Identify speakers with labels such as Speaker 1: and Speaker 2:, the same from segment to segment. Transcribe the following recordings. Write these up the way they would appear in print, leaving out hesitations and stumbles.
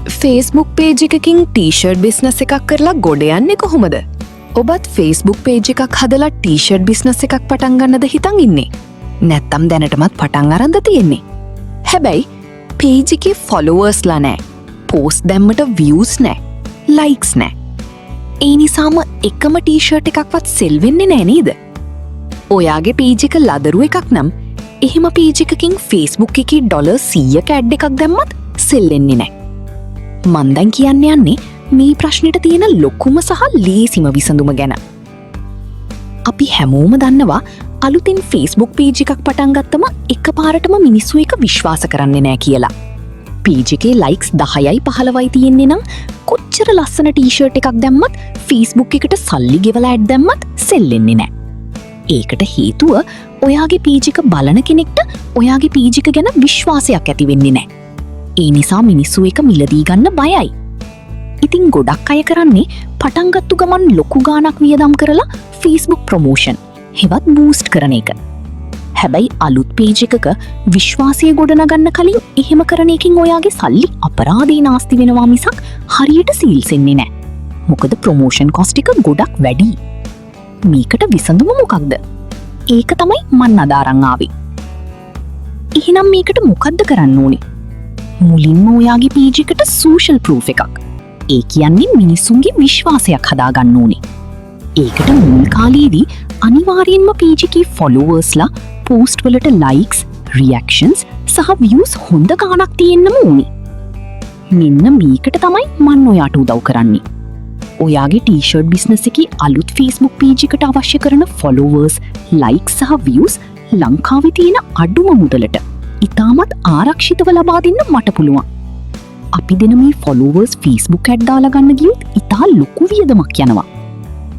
Speaker 1: Facebook page එකකින් t-shirt business එකක් කරලා ගොඩ යන්නේ කොහොමද? ඔබත් Facebook page එකක් හදලා t-shirt business එකක් පටන් ගන්නද හිතන් ඉන්නේ? නැත්තම් දැනටමත් පටන් අරන්ද තියෙන්නේ? හැබැයි page එකේ followers ලා නැහැ. post දැම්මට views නැහැ. likes නැහැ. ඒ නිසාම එකම t-shirt එකක්වත් sell වෙන්නේ නැහැ නේද? ඔයාගේ page එක ලදරු එකක් නම් එහෙම page එකකින් Facebook එකේ $100ක ad එකක් දැම්මත් sell වෙන්නේ නැහැ. මන් දැන් කියන්න යන්නේ මේ ප්‍රශ්නෙට තියෙන ලොකුම සහ ලේසිම විසඳුම ගැන. අපි හැමෝම දන්නවා අලුතින් Facebook page එකක් පටන් ගත්තම එකපාරටම මිනිස්සු එක විශ්වාස කරන්නේ නැහැ කියලා. page එකේ likes 10යි 15යි තියෙන්නේ නම් කොච්චර ලස්සන t-shirt එකක් දැම්මත් Facebook එකට සල්ලි ගෙවලා ad දැම්මත් sell වෙන්නේ නැහැ. ඒකට හේතුව ඔයාගේ page එක බලන කෙනෙක්ට ඔයාගේ page එක ගැන විශ්වාසයක් ඇති වෙන්නේ නැහැ. ඒ නිසා මිනිස්සු එක මිලදී ගන්න බයයි. ඉතින් ගොඩක් අය කරන්නේ පටන්ගත්තු ගමන් ලොකු ගාණක් වියදම් කරලා Facebook ප්‍රොමෝෂන් හෙවත් බූස්ට් කරන එක. හැබැයි අලුත් page එකක විශ්වාසය ගොඩනගන්න කලින් එහෙම කරන එකකින් ඔයාගේ සල්ලි අපරාධේ නාස්ති වෙනවා මිසක් හරියට සීල්ස් එන්නේ නැහැ. මොකද ප්‍රොමෝෂන් කොස්ට් එක ගොඩක් වැඩි. මේකට විසඳුම මොකක්ද? ඒක තමයි මන් අදාරන් ආවේ. එහෙනම් මේකට මොකද්ද කරන්න ඕනේ? මුලින්ම ඔයාගේ page එකට social proof එකක්. ඒ කියන්නේ මිනිස්සුන්ගේ විශ්වාසයක් හදාගන්න ඕනේ. ඒකට මුල් කාලේදී අනිවාර්යෙන්ම page එකේ followersලා post වලට likes, reactions සහ views හොඳ ගාණක් තියෙන්නම ඕනේ. මෙන්න මේකට තමයි මම ඔයාට උදව් කරන්නේ. ඔයාගේ t-shirt business එකේ අලුත් Facebook page එකට අවශ්‍ය කරන followers, likes සහ views ලංකාවේ තියෙන අඩුම මුදලට ඉතාමත් ආරක්ෂිතව ලබා දෙන්න මට පුළුවන්. අපි දෙන මේ followers Facebook ad දාලා ගන්න ගියොත් ඉතා ලොකු වියදමක් යනවා.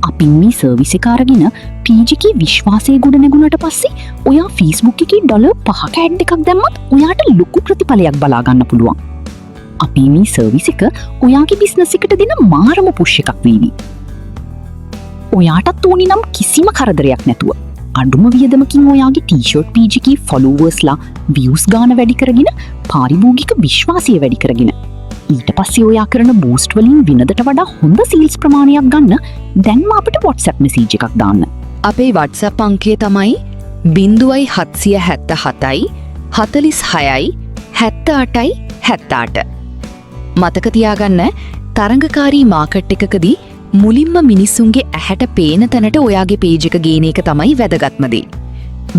Speaker 1: අපි මේ සර්විස් එක අරගෙන page එකේ විශ්වාසය ගොඩ නැගුණට පස්සේ ඔයා Facebook එකේ $5ක ad එකක් දැම්මත් ඔයාට ලොකු ප්‍රතිඵලයක් බලා ගන්න පුළුවන්. අපි මේ සර්විස් එක ඔයාගේ business එකට දෙන මාරම push එකක් වේවි. ඔයාටත් ඕනි නම් කිසිම කරදරයක් නැතුව අඩුම වියදමකින් ඔයාගේ t-shirt page එකේ followersලා views ගාන වැඩි කරගෙන පාරිභෝගික විශ්වාසය වැඩි කරගෙන ඊට පස්සේ ඔයා කරන boost වලින් වෙනදට වඩා හොඳ sales ප්‍රමාණයක් ගන්න දැන්ම අපිට WhatsApp message එකක් දාන්න. අපේ WhatsApp අංකය තමයි 0777 46යි 78යි 78. මතක තියාගන්න තරඟකාරී මාකට් එකකදී මුලින්ම මිනිස්සුන්ගේ ඇහැට පේන තැනට ඔයාගේ page එක ගේන එක තමයි වැදගත්ම දේ.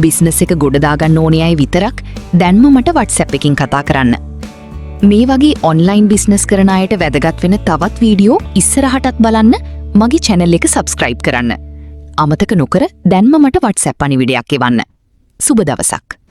Speaker 1: බිස්නස් එක ගොඩ දාගන්න ඕනේ අය විතරක් දැන්ම මට WhatsApp එකකින් කතා කරන්න. මේ වගේ ඔන්ලයින් බිස්නස් කරන අයට වැදගත් වෙන තවත් වීඩියෝ ඉස්සරහටත් බලන්න මගේ channel එක subscribe කරන්න. අමතක නොකර දැන්ම මට WhatsApp පණිවිඩයක් එවන්න. සුබ දවසක්.